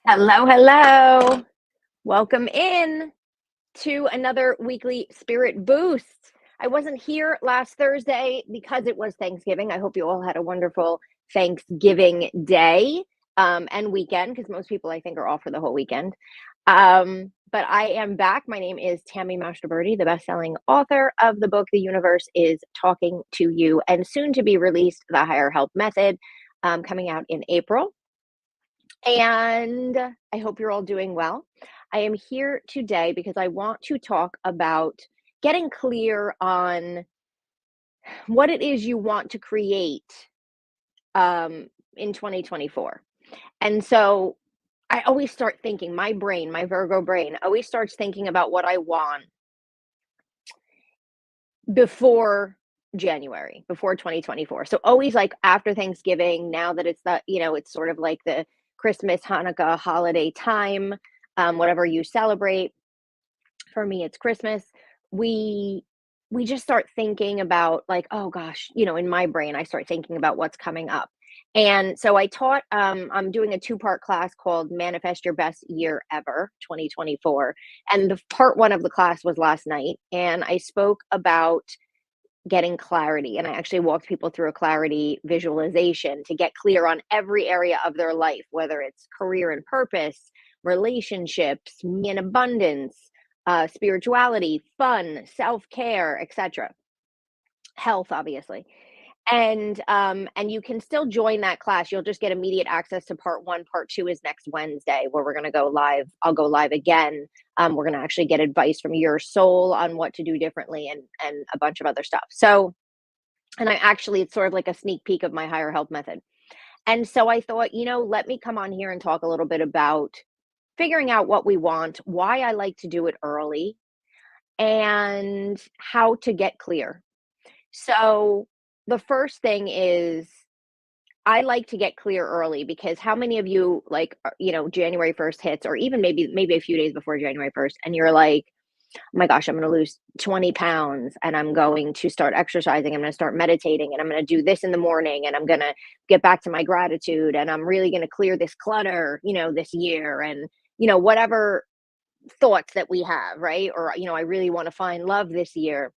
Hello, hello. Welcome in to another weekly spirit boost. I wasn't here last Thursday because it was Thanksgiving. I hope you all had a wonderful Thanksgiving day and weekend because most people I think are off for the whole weekend. But I am back. My name is Tammy Mashtaberty, the best-selling author of the book The Universe is Talking to You, and soon to be released, The Higher Help Method, coming out in April. And I hope you're all doing well. I am here today because I want to talk about getting clear on what it is you want to create in 2024. And so I always start thinking, my brain, my Virgo brain, always starts thinking about what I want before January, before 2024. So always like after Thanksgiving, now that it's it's sort of like the Christmas, Hanukkah holiday time, whatever you celebrate. For me, it's Christmas. We we just start thinking about like, oh gosh, in my brain, I start thinking about what's coming up. And so I'm doing a two-part class called Manifest Your Best Year Ever 2024. And the part one of the class was last night. And I spoke about getting clarity. And I actually walked people through a clarity visualization to get clear on every area of their life, whether it's career and purpose, relationships, money and abundance, spirituality, fun, self care, etc. Health, obviously. And you can still join that class. You'll just get immediate access to part one. Part two is next Wednesday, where we're going to go live. I'll go live again. We're going to actually get advice from your soul on what to do differently and a bunch of other stuff. So, and I actually, it's sort of like a sneak peek of my higher help method. And so I thought, let me come on here and talk a little bit about figuring out what we want, why I like to do it early, and how to get clear. So the first thing is I like to get clear early because how many of you like, January 1st hits or even maybe a few days before January 1st and you're like, "Oh my gosh, I'm going to lose 20 pounds and I'm going to start exercising. I'm going to start meditating and I'm going to do this in the morning and I'm going to get back to my gratitude and I'm really going to clear this clutter, this year." And, whatever thoughts that we have, right? Or, I really want to find love this year.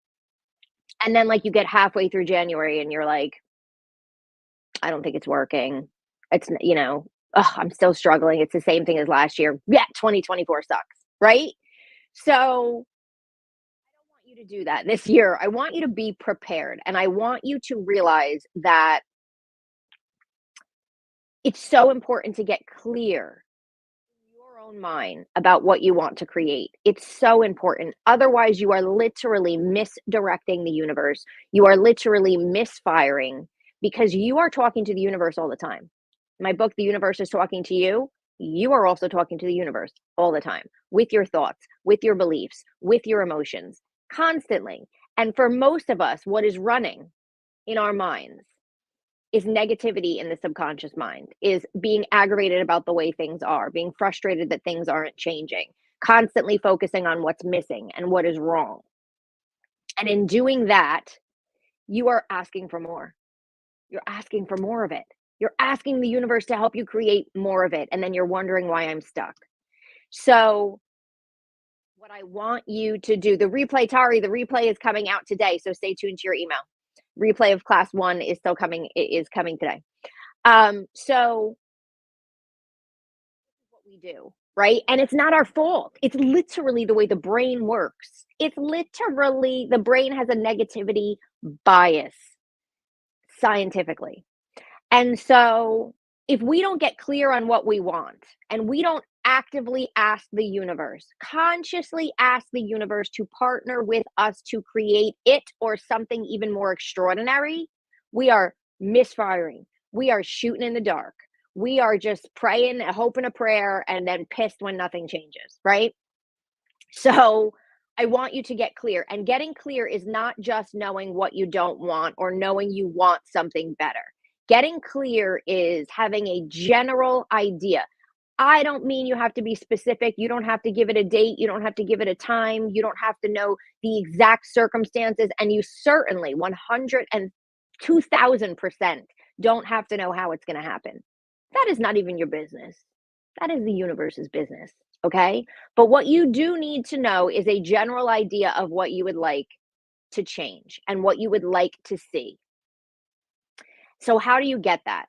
And then like you get halfway through January and you're like, I don't think it's working. Ugh, I'm still struggling. It's the same thing as last year. Yeah, 2024 sucks, right? So I don't want you to do that this year. I want you to be prepared and I want you to realize that it's so important to get clear in your own mind about what you want to create. It's so important. Otherwise, you are literally misdirecting the universe. You are literally misfiring because you are talking to the universe all the time. My book, The Universe is Talking to You. You are also talking to the universe all the time with your thoughts, with your beliefs, with your emotions, constantly. And for most of us, what is running in our minds is negativity in the subconscious mind, is being aggravated about the way things are, being frustrated that things aren't changing, constantly focusing on what's missing and what is wrong. And in doing that, you are asking for more. You're asking for more of it. You're asking the universe to help you create more of it. And then you're wondering why I'm stuck. So, what I want you to do, the replay is coming out today. So stay tuned to your email. Replay of class one is still coming, it is coming today. So what we do, right? And it's not our fault. It's literally the way the brain works. It's literally the brain has a negativity bias scientifically. And so, if we don't get clear on what we want and we don't actively ask the universe, consciously ask the universe to partner with us to create it or something even more extraordinary, we are misfiring. We are shooting in the dark. We are just praying, hoping a prayer, and then pissed when nothing changes, right? So, I want you to get clear. And getting clear is not just knowing what you don't want or knowing you want something better. Getting clear is having a general idea. I don't mean you have to be specific. You don't have to give it a date. You don't have to give it a time. You don't have to know the exact circumstances. And you certainly 102,000% don't have to know how it's going to happen. That is not even your business. That is the universe's business, okay? But what you do need to know is a general idea of what you would like to change and what you would like to see. So, how do you get that?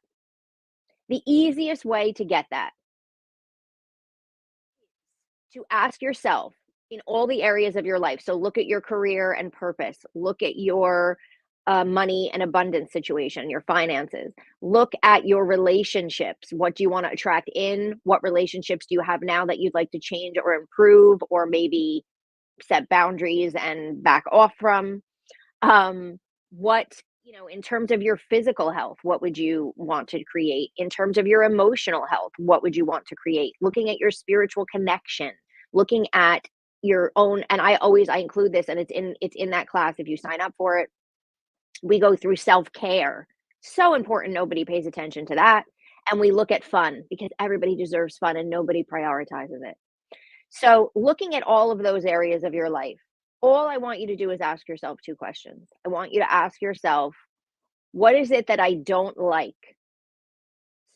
The easiest way to get that, to ask yourself in all the areas of your life. So, look at your career and purpose, look at your money and abundance situation, your finances, look at your relationships. What do you want to attract in? What relationships do you have now that you'd like to change or improve, or maybe set boundaries and back off from? What, in terms of your physical health, what would you want to create? In terms of your emotional health, what would you want to create? Looking at your spiritual connection, looking at your own, and I include this, and it's in that class if you sign up for it. We go through self-care. So important, nobody pays attention to that. And we look at fun because everybody deserves fun and nobody prioritizes it. So, looking at all of those areas of your life, all I want you to do is ask yourself 2 questions. I want you to ask yourself, "What is it that I don't like?"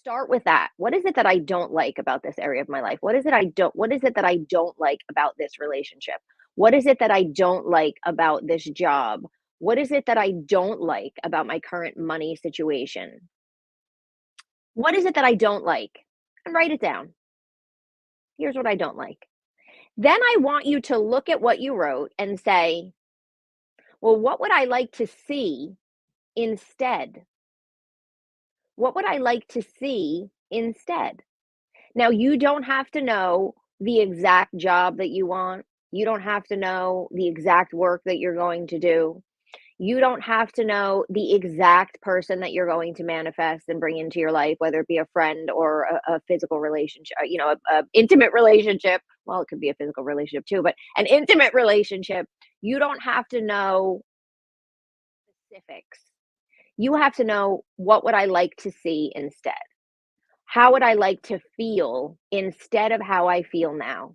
Start with that. What is it that I don't like about this area of my life? What is it that I don't like about this relationship? What is it that I don't like about this job? What is it that I don't like about my current money situation? What is it that I don't like? And write it down. Here's what I don't like. Then I want you to look at what you wrote and say, well, what would I like to see instead? What would I like to see instead? Now, you don't have to know the exact job that you want. You don't have to know the exact work that you're going to do. You don't have to know the exact person that you're going to manifest and bring into your life, whether it be a friend or a physical relationship, a intimate relationship. Well, it could be a physical relationship too, but an intimate relationship. You don't have to know specifics. You have to know, what would I like to see instead? How would I like to feel instead of how I feel now?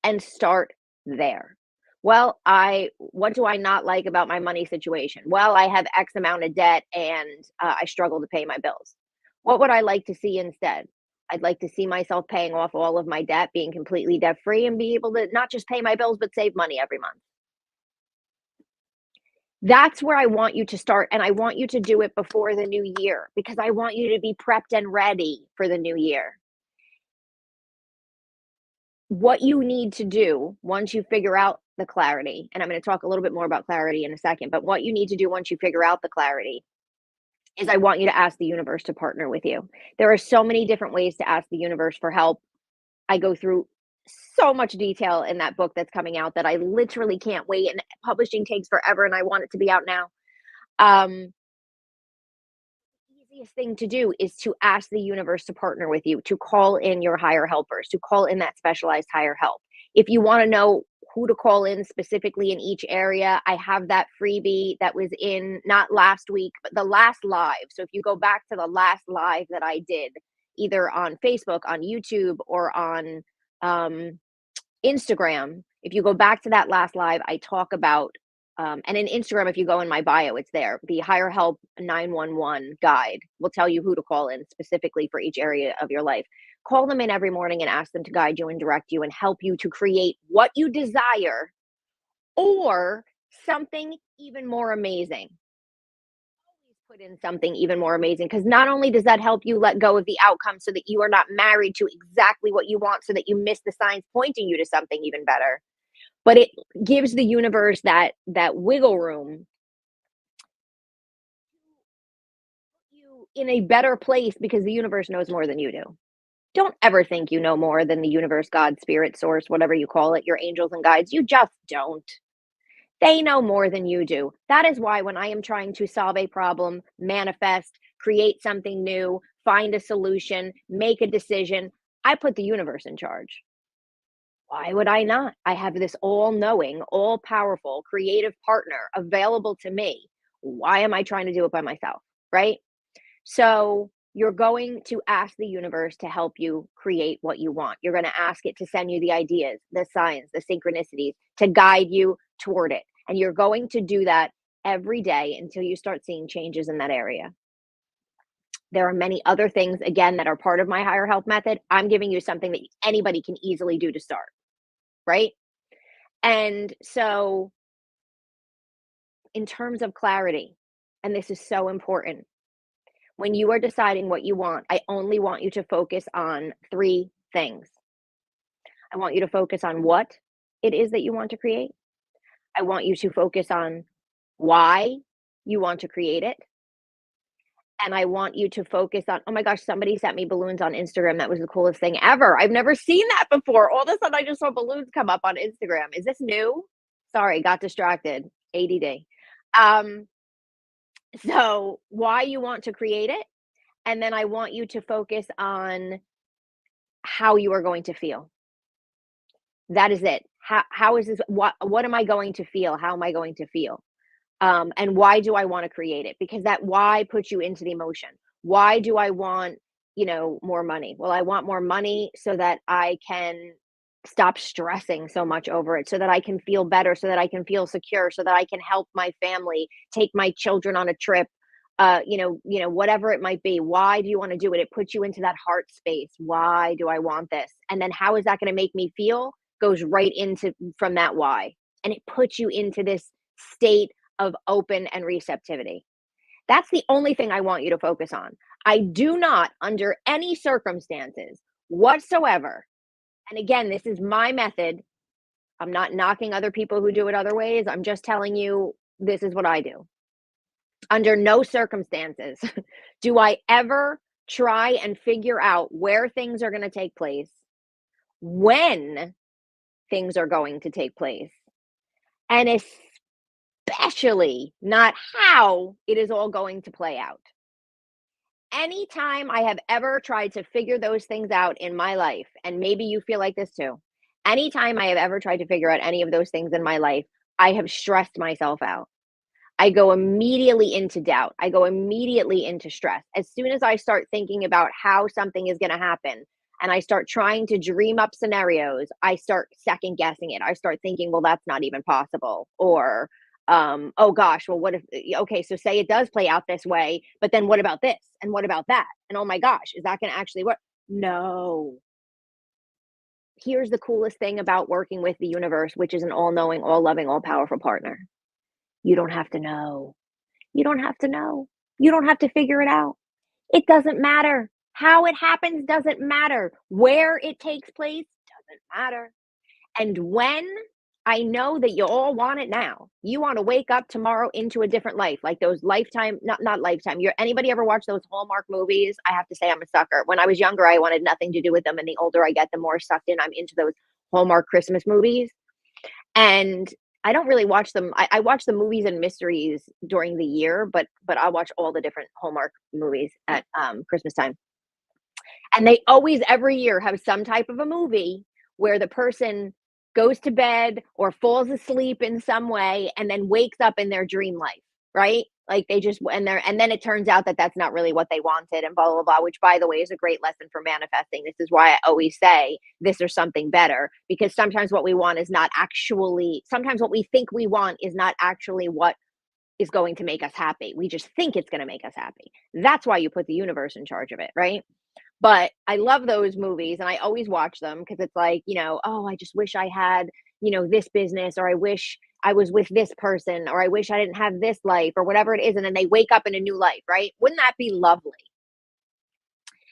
And start there. Well, I what do I not like about my money situation? Well, I have X amount of debt and I struggle to pay my bills. What would I like to see instead? I'd like to see myself paying off all of my debt, being completely debt free, and be able to not just pay my bills, but save money every month. That's where I want you to start. And I want you to do it before the new year because I want you to be prepped and ready for the new year. What you need to do once you figure out the clarity, and I'm going to talk a little bit more about clarity in a second, but what you need to do once you figure out the clarity is, I want you to ask the universe to partner with you. There are so many different ways to ask the universe for help. I go through so much detail in that book that's coming out that I literally can't wait. And publishing takes forever, and I want it to be out now. Um, Easiest thing to do is to ask the universe to partner with you, to call in your higher helpers, to call in that specialized higher help. If you want to know who to call in specifically in each area, I have that freebie that was in, not last week, but the last live. So if you go back to the last live that I did, either on Facebook, on YouTube, or on um, Instagram, if you go back to that last live, I talk about, and in Instagram, if you go in my bio, it's there. The Higher Help 911 guide will tell you who to call in specifically for each area of your life. Call them in every morning and ask them to guide you and direct you and help you to create what you desire, or something even more amazing. Put in something even more amazing, because not only does that help you let go of the outcome so that you are not married to exactly what you want, so that you miss the signs pointing you to something even better, but it gives the universe that wiggle room, you in a better place, because the universe knows more than you do. Don't ever think you know more than the universe, God, spirit, source, whatever you call it, your angels and guides. You just don't. They know more than you do. That is why when I am trying to solve a problem, manifest, create something new, find a solution, make a decision, I put the universe in charge. Why would I not? I have this all knowing, all powerful, creative partner available to me. Why am I trying to do it by myself? Right? So you're going to ask the universe to help you create what you want. You're going to ask it to send you the ideas, the signs, the synchronicities, to guide you toward it. And you're going to do that every day until you start seeing changes in that area. There are many other things, again, that are part of my higher health method. I'm giving you something that anybody can easily do to start, right? And so, in terms of clarity, and this is so important, when you are deciding what you want, I only want you to focus on three things. I want you to focus on what it is that you want to create. I want you to focus on why you want to create it. And I want you to focus on, oh my gosh, somebody sent me balloons on Instagram. That was the coolest thing ever. I've never seen that before. All of a sudden, I just saw balloons come up on Instagram. Is this new? Sorry, got distracted. ADD. Um, so, why you want to create it. And then I want you to focus on how you are going to feel. That is it. How is this? What am I going to feel? How am I going to feel? And why do I want to create it? Because that why puts you into the emotion. Why do I want, more money? Well, I want more money so that I can stop stressing so much over it, so that I can feel better, so that I can feel secure, so that I can help my family, take my children on a trip, whatever it might be. Why do you want to do it? It puts you into that heart space. Why do I want this? And then how is that going to make me feel? Goes right into from that why. And it puts you into this state of open and receptivity. That's the only thing I want you to focus on. I do not, under any circumstances whatsoever, and again, this is my method. I'm not knocking other people who do it other ways. I'm just telling you this is what I do. Under no circumstances do I ever try and figure out where things are going to take place, when things are going to take place, and especially not how it is all going to play out. Anytime I have ever tried to figure those things out in my life, and maybe you feel like this too, anytime I have ever tried to figure out any of those things in my life, I have stressed myself out. I go immediately into doubt. I go immediately into stress. As soon as I start thinking about how something is going to happen and I start trying to dream up scenarios, I start second guessing it. I start thinking, well, that's not even possible. Or, oh gosh, well, what if, okay, so say it does play out this way, but then what about this? And what about that? And oh my gosh, is that going to actually work? No. Here's the coolest thing about working with the universe, which is an all knowing, all loving, all powerful partner. You don't have to know. You don't have to know. You don't have to figure it out. It doesn't matter. How it happens doesn't matter. Where it takes place doesn't matter. And when I know that you all want it now, you want to wake up tomorrow into a different life, like those Lifetime, not Lifetime. Anybody ever watch those Hallmark movies? I have to say I'm a sucker. When I was younger, I wanted nothing to do with them, and the older I get, the more sucked in I'm into those Hallmark Christmas movies. And I don't really watch them. I watch the movies and mysteries during the year, but I watch all the different Hallmark movies at Christmas time. And they always, every year, have some type of a movie where the person goes to bed or falls asleep in some way and then wakes up in their dream life, right? Like they just, and then it turns out that that's not really what they wanted and blah, blah, blah, which by the way is a great lesson for manifesting. This is why I always say this or something better, because sometimes what we want is not actually, sometimes what we think we want is not actually what is going to make us happy. We just think it's going to make us happy. That's why you put the universe in charge of it, right? But I love those movies and I always watch them because it's like, oh, I just wish I had, this business, or I wish I was with this person, or I wish I didn't have this life, or whatever it is. And then they wake up in a new life, right? Wouldn't that be lovely?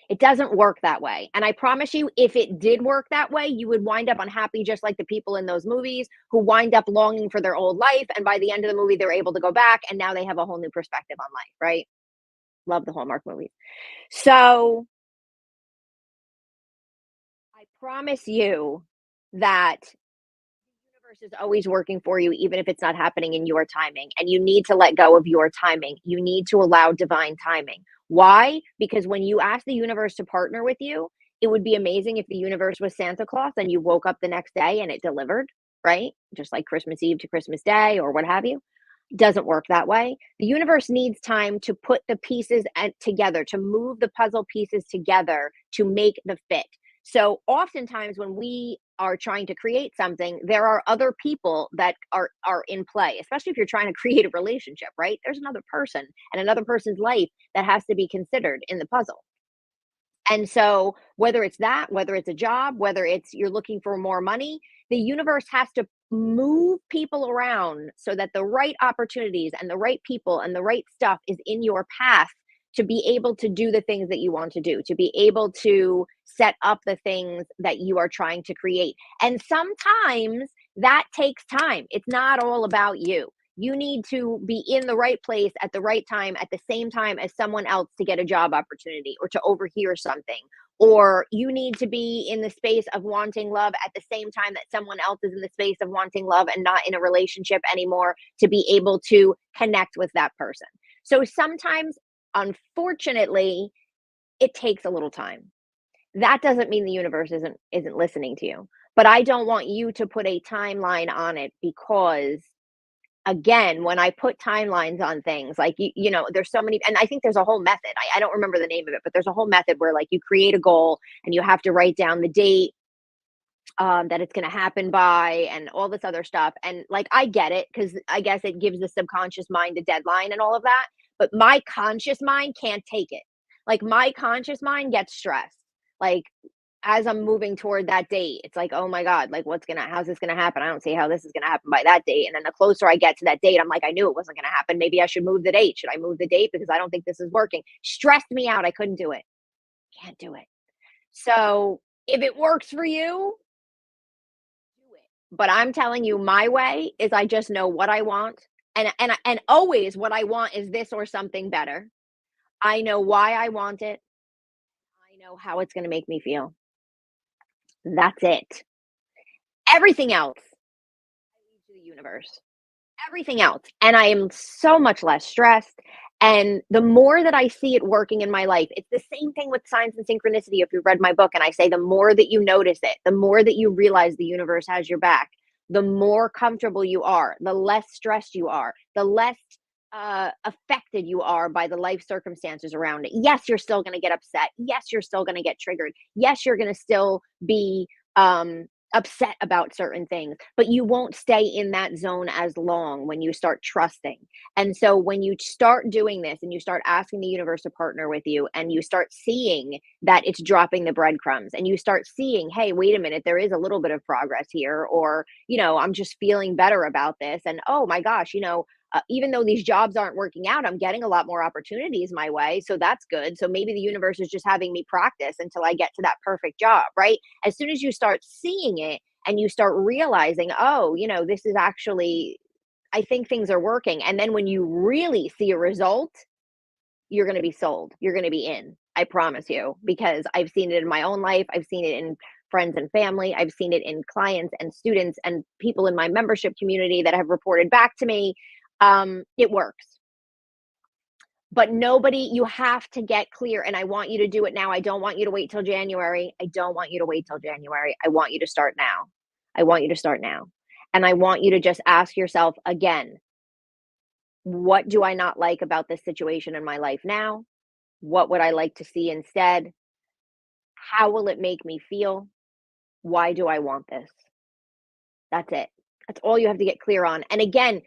It doesn't work that way. And I promise you, if it did work that way, you would wind up unhappy, just like the people in those movies who wind up longing for their old life. And by the end of the movie, they're able to go back and now they have a whole new perspective on life, right? Love the Hallmark movies. So I promise you that the universe is always working for you, even if it's not happening in your timing. And you need to let go of your timing. You need to allow divine timing. Why? Because when you ask the universe to partner with you, it would be amazing if the universe was Santa Claus and you woke up the next day and it delivered, right? Just like Christmas Eve to Christmas Day or what have you. Doesn't work that way. The universe needs time to put the pieces together, to move the puzzle pieces together to make the fit. So oftentimes when we are trying to create something, there are other people that are in play, especially if you're trying to create a relationship, right? There's another person and another person's life that has to be considered in the puzzle. And so, whether it's that, whether it's a job, whether it's you're looking for more money, the universe has to move people around so that the right opportunities and the right people and the right stuff is in your path to be able to do the things that you want to do, to be able to set up the things that you are trying to create. And sometimes that takes time. It's not all about you. You need to be in the right place at the right time at the same time as someone else to get a job opportunity or to overhear something. Or you need to be in the space of wanting love at the same time that someone else is in the space of wanting love and not in a relationship anymore to be able to connect with that person. So sometimes, unfortunately, it takes a little time. That doesn't mean the universe isn't listening to you. But I don't want you to put a timeline on it because again, when I put timelines on things, like there's so many, and I think there's a whole method. I don't remember the name of it, but there's a whole method where like you create a goal and you have to write down the date that it's going to happen by and all this other stuff. And like I get it because I guess it gives the subconscious mind a deadline and all of that. But my conscious mind can't take it. Like my conscious mind gets stressed. Like as I'm moving toward that date, it's like, oh my God, like how's this gonna happen? I don't see how this is gonna happen by that date. And then the closer I get to that date, I'm like, I knew it wasn't gonna happen. Maybe I should move the date. Should I move the date? Because I don't think this is working. Stressed me out. I couldn't do it. Can't do it. So if it works for you, do it. But I'm telling you, my way is I just know what I want. And always what I want is this or something better. I know why I want it. I know how it's gonna make me feel. That's it. Everything else to the universe. Everything else. And I am so much less stressed. And the more that I see it working in my life, it's the same thing with signs and synchronicity. If you read my book, and I say the more that you notice it, the more that you realize the universe has your back, the more comfortable you are, the less stressed you are, the less affected you are by the life circumstances around it. Yes, you're still going to get upset. Yes, you're still going to get triggered. Yes, you're going to still be upset about certain things, but you won't stay in that zone as long when you start trusting. And so when you start doing this and you start asking the universe to partner with you and you start seeing that it's dropping the breadcrumbs and you start seeing, hey, wait a minute, there is a little bit of progress here, or, I'm just feeling better about this. And oh my gosh, even though these jobs aren't working out, I'm getting a lot more opportunities my way. So that's good. So maybe the universe is just having me practice until I get to that perfect job, right? As soon as you start seeing it and you start realizing, oh, this is actually, I think things are working. And then when you really see a result, you're going to be sold. You're going to be in. I promise you, because I've seen it in my own life. I've seen it in friends and family. I've seen it in clients and students and people in my membership community that have reported back to me. It works. But you have to get clear. And I want you to do it now. I don't want you to wait till January. I don't want you to wait till January. I want you to start now. I want you to start now. And I want you to just ask yourself again, what do I not like about this situation in my life now? What would I like to see instead? How will it make me feel? Why do I want this? That's it. That's all you have to get clear on. And again,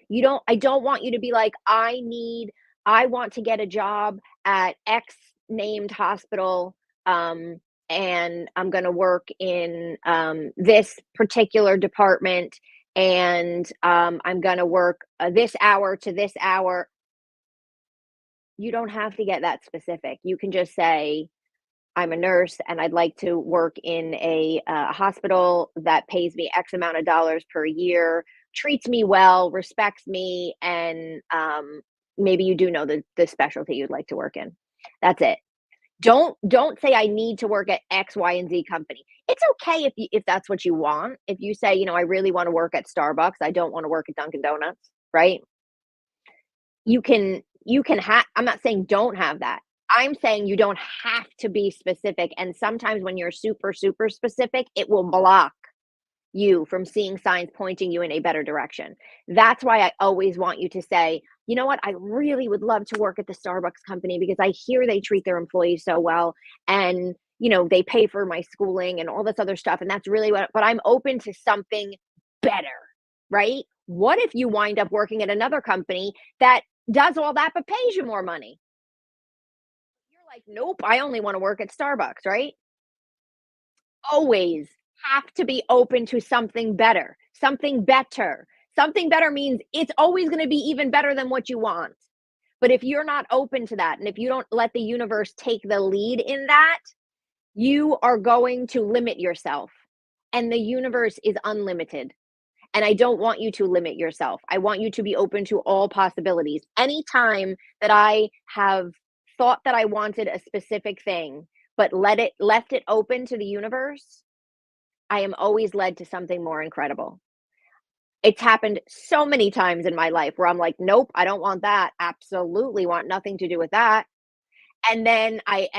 I don't want you to be like, I want to get a job at X named hospital. And I'm going to work in this particular department. And I'm going to work this hour to this hour. You don't have to get that specific. You can just say, I'm a nurse and I'd like to work in a hospital that pays me X amount of dollars per year, treats me well, respects me, and maybe you do know the specialty you'd like to work in. That's it. Don't say I need to work at X, Y, and Z company. It's okay if that's what you want. If you say, I really want to work at Starbucks, I don't want to work at Dunkin' Donuts, right? You can have. I'm not saying don't have that. I'm saying you don't have to be specific, and sometimes when you're super, super specific, it will block you from seeing signs pointing you in a better direction. That's why I always want you to say, you know what? I really would love to work at the Starbucks company because I hear they treat their employees so well and, they pay for my schooling and all this other stuff. And that's really what, but I'm open to something better, right? What if you wind up working at another company that does all that but pays you more money? You're like, nope, I only want to work at Starbucks, right? Always have to be open to something better, something better. Something better means it's always going to be even better than what you want. But if you're not open to that, and if you don't let the universe take the lead in that, you are going to limit yourself. And the universe is unlimited. And I don't want you to limit yourself. I want you to be open to all possibilities. Anytime that I have thought that I wanted a specific thing, but left it open to the universe, I am always led to something more incredible. It's happened so many times in my life where I'm like, "Nope, I don't want that. Absolutely want nothing to do with that." And then I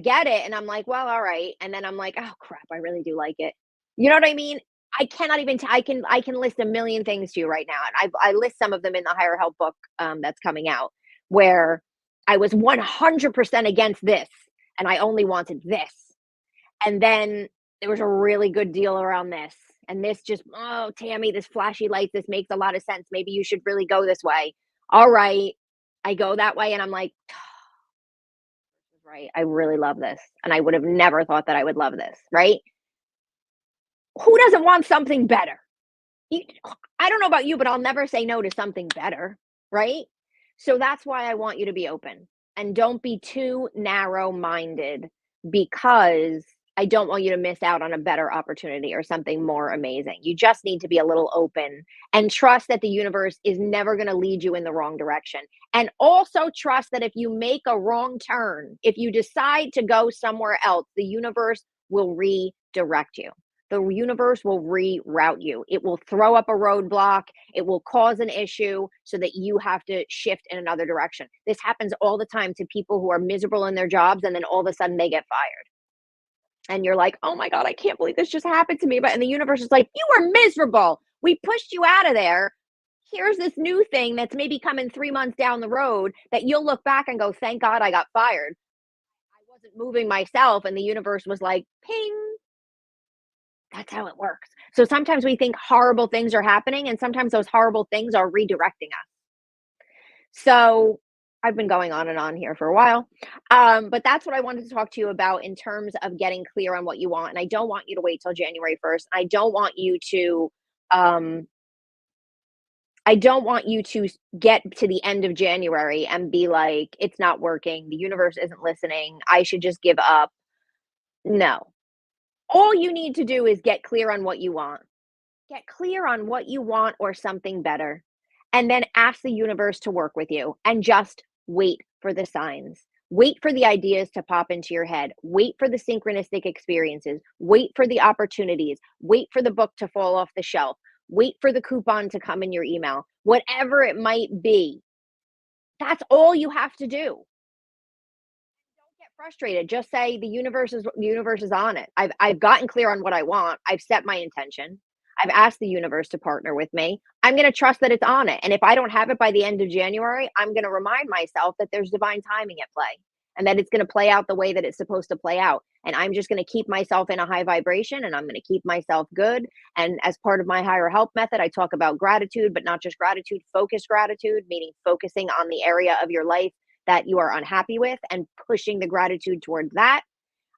get it and I'm like, "Well, all right." And then I'm like, "Oh crap, I really do like it." You know what I mean? I cannot even I can list a million things to you right now. And I list some of them in the Higher Help book that's coming out where I was 100% against this and I only wanted this. And then there was a really good deal around this. And this just, oh, Tammy, this flashy light, this makes a lot of sense. Maybe you should really go this way. All right. I go that way and I'm like, right, I really love this. And I would have never thought that I would love this, right? Who doesn't want something better? You, I don't know about you, but I'll never say no to something better, right? So that's why I want you to be open and don't be too narrow minded because I don't want you to miss out on a better opportunity or something more amazing. You just need to be a little open and trust that the universe is never going to lead you in the wrong direction. And also trust that if you make a wrong turn, if you decide to go somewhere else, the universe will redirect you. The universe will reroute you. It will throw up a roadblock. It will cause an issue so that you have to shift in another direction. This happens all the time to people who are miserable in their jobs and then all of a sudden they get fired. And you're like, "Oh my god, I can't believe this just happened to me." But and the universe is like, "You were miserable. We pushed you out of there. Here's this new thing that's maybe coming 3 months down the road that you'll look back and go, 'Thank God I got fired. I wasn't moving myself.'" And the universe was like, "Ping." That's how it works. So sometimes we think horrible things are happening, and sometimes those horrible things are redirecting us. So I've been going on and on here for a while. But that's what I wanted to talk to you about in terms of getting clear on what you want. And I don't want you to wait till January 1st. Um, I don't want you to get to the end of January and be like, it's not working. The universe isn't listening. I should just give up. No. All you need to do is get clear on what you want. Get clear on what you want or something better, and then ask the universe to work with you and just wait for the signs. Wait for the ideas to pop into your head. Wait for the synchronistic experiences. Wait for the opportunities. Wait for the book to fall off the shelf. Wait for the coupon to come in your email. Whatever it might be, that's all you have to do. Don't get frustrated. Just say the universe is on it. I've gotten clear on what I want. I've set my intention. I've asked the universe to partner with me. I'm going to trust that it's on it. And if I don't have it by the end of January, I'm going to remind myself that there's divine timing at play and that it's going to play out the way that it's supposed to play out. And I'm just going to keep myself in a high vibration and I'm going to keep myself good. And as part of my higher help method, I talk about gratitude, but not just gratitude, focused gratitude, meaning focusing on the area of your life that you are unhappy with and pushing the gratitude toward that.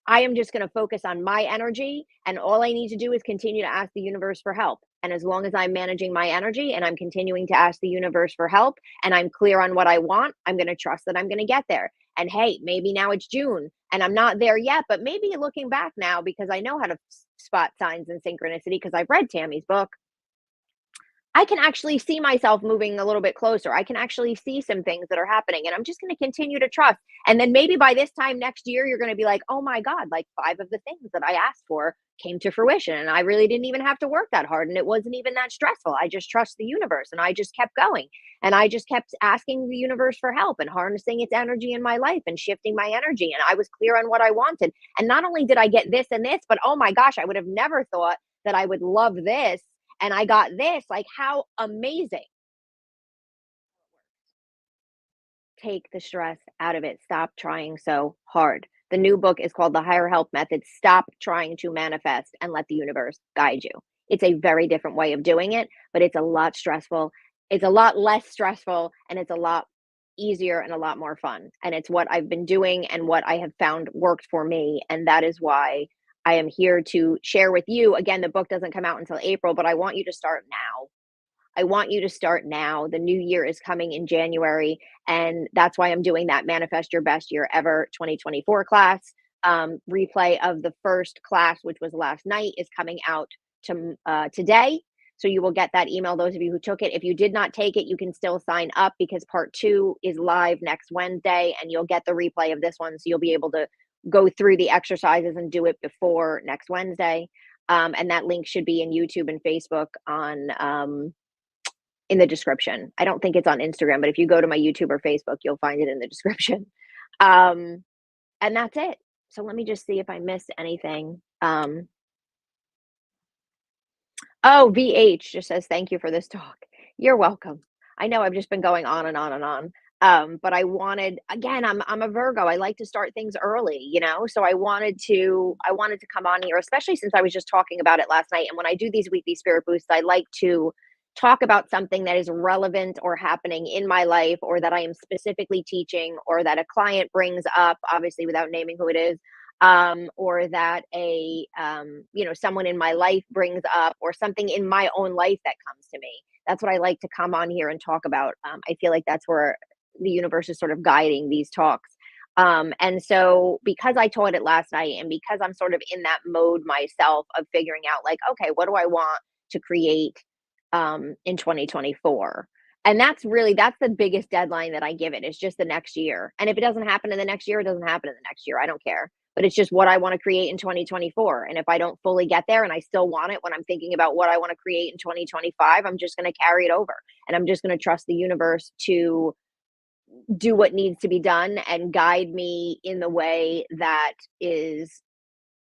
I am just going to focus on my energy. And all I need to do is continue to ask the universe for help. And as long as I'm managing my energy and I'm continuing to ask the universe for help and I'm clear on what I want, I'm going to trust that I'm going to get there. And hey, maybe now it's June and I'm not there yet, but maybe looking back now because I know how to spot signs and synchronicity because I've read Tammy's book. I can actually see myself moving a little bit closer. I can actually see some things that are happening, and I'm just going to continue to trust. And then maybe by this time next year, you're going to be like, oh my God, like five of the things that I asked for came to fruition. And I really didn't even have to work that hard. And it wasn't even that stressful. I just trust the universe and I just kept going. And I just kept asking the universe for help and harnessing its energy in my life and shifting my energy. And I was clear on what I wanted. And not only did I get this and this, but oh my gosh, I would have never thought that I would love this and I got this, like, how amazing. take the stress out of it. Stop trying so hard. The new book is called The Higher Help Method. Stop trying to manifest and let the universe guide you. It's a very different way of doing it, but it's a lot stressful. It's a lot less stressful and it's a lot easier and a lot more fun. And it's what I've been doing and what I have found worked for me. And that is why I am here to share with you. Again, the book doesn't come out until April, but I want you to start now. I want you to start now. The new year is coming in January, and that's why I'm doing that Manifest Your Best Year Ever 2024 class. Replay of the first class, which was last night, is coming out today. So you will get that email, those of you who took it. If you did not take it, you can still sign up because part 2 is live next Wednesday, and you'll get the replay of this one. So you'll be able to go through the exercises and do it before next Wednesday. And that link should be in YouTube and Facebook on in the description. I don't think it's on Instagram, but if you go to my YouTube or Facebook, you'll find it in the description. And that's it. So let me just see if I missed anything. Oh, VH just says, thank you for this talk. You're welcome. I know I've just been going on and on and on. But I wanted, again, I'm a Virgo. I like to start things early, so I wanted to come on here, especially since I was just talking about it last night. And when I do these weekly spirit boosts, I like to talk about something that is relevant or happening in my life, or that I am specifically teaching, or that a client brings up, obviously without naming who it is, or that someone in my life brings up, or something in my own life that comes to me. That's what I like to come on here and talk about. I feel like that's where the universe is sort of guiding these talks. And so because I taught it last night, and because I'm sort of in that mode myself of figuring out, like, okay, what do I want to create in 2024? And that's the biggest deadline that I give it, is just the next year. And if it doesn't happen in the next year, it doesn't happen in the next year. I don't care. But it's just what I want to create in 2024. And if I don't fully get there and I still want it when I'm thinking about what I want to create in 2025, I'm just going to carry it over. And I'm just going to trust the universe to do what needs to be done and guide me in the way that is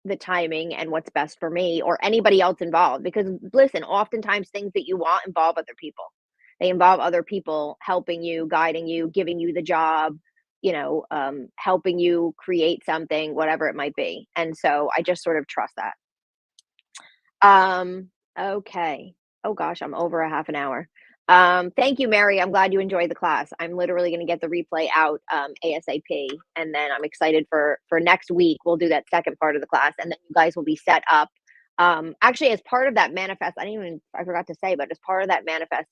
the timing and what's best for me or anybody else involved. Because listen, oftentimes things that you want involve other people. They involve other people helping you, guiding you, giving you the job, helping you create something, whatever it might be. And so I just sort of trust that. Okay. Oh gosh, I'm over a half an hour. Thank you, Mary. I'm glad you enjoyed the class. I'm literally going to get the replay out ASAP, and then I'm excited for next week. We'll do that second part of the class, and then you guys will be set up. Actually, as part of that manifest, I forgot to say, but as part of that manifest,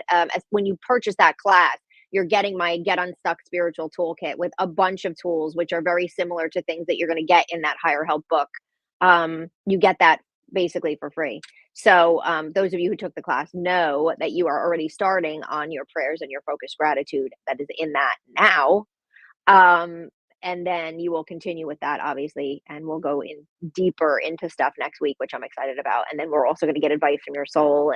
as when you purchase that class, you're getting my Get Unstuck Spiritual Toolkit with a bunch of tools, which are very similar to things that you're going to get in that Higher Help book. You get that basically for free. So those of you who took the class know that you are already starting on your prayers and your focused gratitude that is in that now. And then you will continue with that, obviously, and we'll go in deeper into stuff next week, which I'm excited about. And then we're also going to get advice from your soul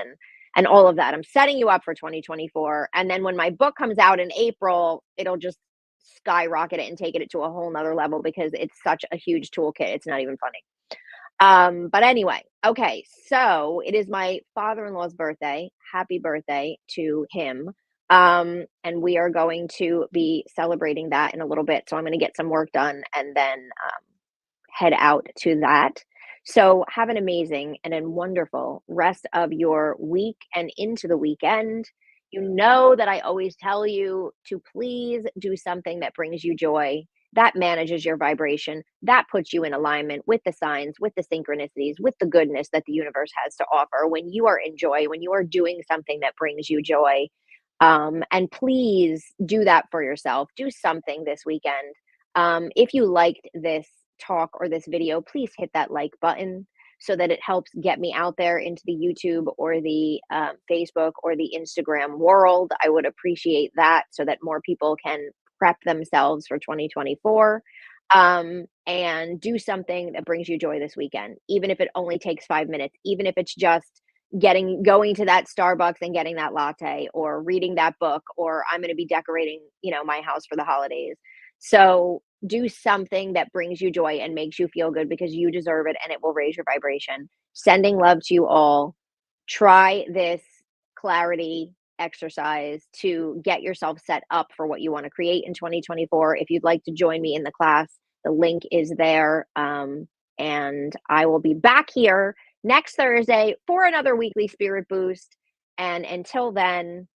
and all of that. I'm setting you up for 2024. And then when my book comes out in April, it'll just skyrocket it and take it to a whole nother level because it's such a huge toolkit. It's not even funny. But anyway, okay, so it is my father-in-law's birthday. Happy birthday to him. And we are going to be celebrating that in a little bit. So I'm going to get some work done and then head out to that. So have an amazing and a wonderful rest of your week and into the weekend. You know that I always tell you to please do something that brings you joy, that manages your vibration, that puts you in alignment with the signs, with the synchronicities, with the goodness that the universe has to offer. When you are in joy, when you are doing something that brings you joy, and please do that for yourself. Do something this weekend. If you liked this talk or this video, please hit that like button so that it helps get me out there into the YouTube or the Facebook or the Instagram world. I would appreciate that so that more people can prep themselves for 2024, and do something that brings you joy this weekend, even if it only takes 5 minutes, even if it's just going to that Starbucks and getting that latte, or reading that book, or I'm going to be decorating, my house for the holidays. So do something that brings you joy and makes you feel good because you deserve it and it will raise your vibration. Sending love to you all. Try this clarity exercise to get yourself set up for what you want to create in 2024. If you'd like to join me in the class, the link is there. And I will be back here next Thursday for another weekly spirit boost. And until then,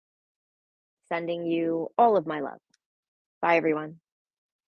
sending you all of my love. Bye, everyone.